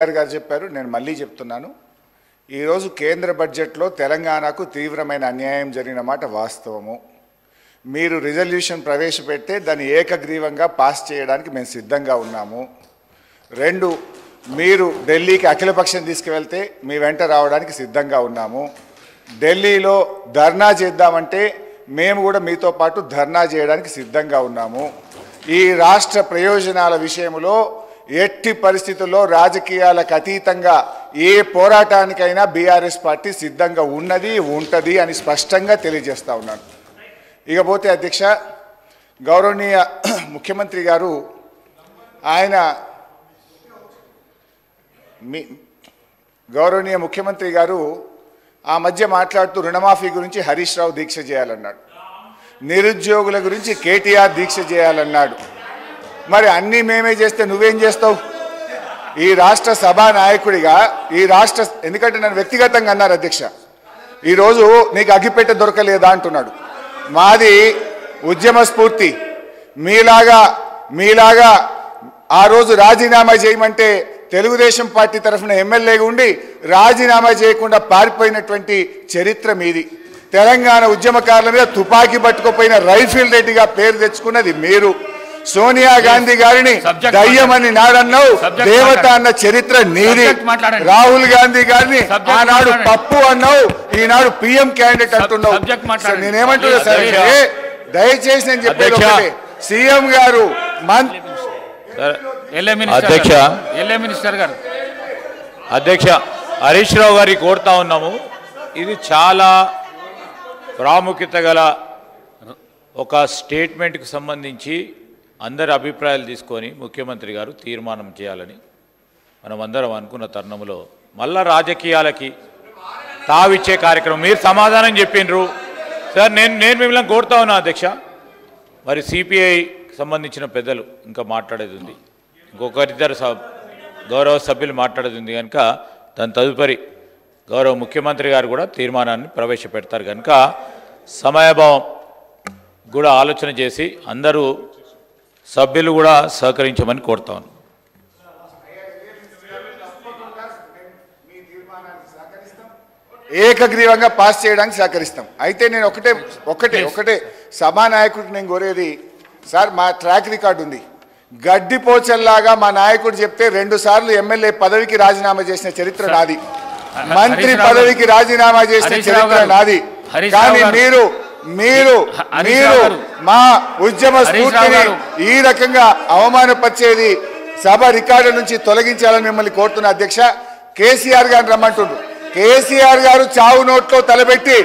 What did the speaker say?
గారు చెప్పారు, నేను మళ్ళీ చెప్తున్నాను. ఈరోజు కేంద్ర బడ్జెట్లో తెలంగాణకు తీవ్రమైన అన్యాయం జరిగిన మాట వాస్తవము. మీరు రిజల్యూషన్ ప్రవేశపెడితే దాన్ని ఏకగ్రీవంగా పాస్ చేయడానికి మేము సిద్ధంగా ఉన్నాము. 2, మీరు ఢిల్లీకి అఖిలపక్షం తీసుకువెళ్తే మీ వెంట రావడానికి సిద్ధంగా ఉన్నాము. ఢిల్లీలో ధర్నా చేద్దామంటే మేము కూడా మీతో పాటు ధర్నా చేయడానికి సిద్ధంగా ఉన్నాము. ఈ రాష్ట్ర ప్రయోజనాల విషయంలో ఎట్టి పరిస్థితుల్లో రాజకీయాలకు అతీతంగా ఏ పోరాటానికైనా బీఆర్ఎస్ పార్టీ సిద్ధంగా ఉన్నది, ఉంటుంది అని స్పష్టంగా తెలియజేస్తా ఉన్నాను. ఇకపోతే అధ్యక్ష, గౌరవనీయ ముఖ్యమంత్రి గారు ఆ మధ్య మాట్లాడుతూ రుణమాఫీ గురించి హరీష్ రావు దీక్ష చేయాలన్నాడు, నిరుద్యోగుల గురించి కేటీఆర్ దీక్ష చేయాలన్నాడు. మరి అన్నీ మేమే చేస్తే నువ్వేం చేస్తావు? ఈ రాష్ట్ర సభా నాయకుడిగా ఎందుకంటే నన్ను వ్యక్తిగతంగా అన్నారు అధ్యక్ష, ఈరోజు నీకు అగ్గిపెట్టె దొరకలేదా అంటున్నాడు. మాది ఉద్యమ స్ఫూర్తి. మీలాగా ఆ రోజు రాజీనామా చేయమంటే తెలుగుదేశం పార్టీ తరఫున ఎమ్మెల్యేగా ఉండి రాజీనామా చేయకుండా పారిపోయినటువంటి చరిత్ర మీది. తెలంగాణ ఉద్యమకారుల మీద తుపాకీ పట్టుకుపోయిన రైఫిల్ రెడ్డిగా పేరు తెచ్చుకున్నది మీరు. సోనియా గాంధీ గారిని దయ్యమని నాడన్నావు, దేవత అన్న చరిత్ర నీది. రాహుల్ గాంధీ గారిని ఆనాడు పప్పు అన్నావు, ఈనాడు పిఎం క్యాండిడేట్ అంటున్నావు. నేనేమంటున్నా సార్, దయచేసి నేను చెప్పేది ఒకటే, సీఎం గారు అధ్యక్ష హరీష్ రావు గారికి కోరుతా ఉన్నాము. ఇది చాలా ప్రాముఖ్యత గల ఒక స్టేట్మెంట్కి సంబంధించి అందరి అభిప్రాయాలు తీసుకొని ముఖ్యమంత్రి గారు తీర్మానం చేయాలని మనం అందరం అనుకున్న తరుణంలో మళ్ళా రాజకీయాలకి తావిచ్చే కార్యక్రమం మీరు సమాధానం చెప్పిండ్రు సార్. నేను మిమ్మల్ని కోరుతా ఉన్నా అధ్యక్ష, మరి సిపిఐకి సంబంధించిన పెద్దలు ఇంకా మాట్లాడేది ఉంది, ఇంకొకరిద్దరు గౌరవ సభ్యులు మాట్లాడేది ఉంది కనుక దాని తదుపరి గౌరవ ముఖ్యమంత్రి గారు కూడా తీర్మానాన్ని ప్రవేశపెడతారు కనుక సమయభావం కూడా ఆలోచన చేసి అందరూ సభ్యులు కూడా సహకరించమని కోరుతాను. ఏకగ్రీవంగా పాస్ చేయడానికి సహకరిస్తాం. అయితే నేను ఒకటే సభానాయకుడికి నేను కోరేది సార్, మా ట్రాక్ రికార్డు ఉంది. గడ్డిపోచల్లాగా మా నాయకుడు చెప్తే 2 సార్లు ఎమ్మెల్యే పదవికి రాజీనామా చేసిన చరిత్ర నాది, మంత్రి పదవికి రాజీనామా చేసిన చరిత్ర నాది. కానీ మీరు మా ఉద్యమ స్ఫూర్తిని ఈ రకంగా అవమానపరిచేది సభ రికార్డు నుంచి తొలగించాలని మిమ్మల్ని కోరుతున్న అధ్యక్ష. కేసీఆర్ గారిని రమ్మంటుండ్రు. కేసీఆర్ గారు చావు నోట్లో తలబెట్టి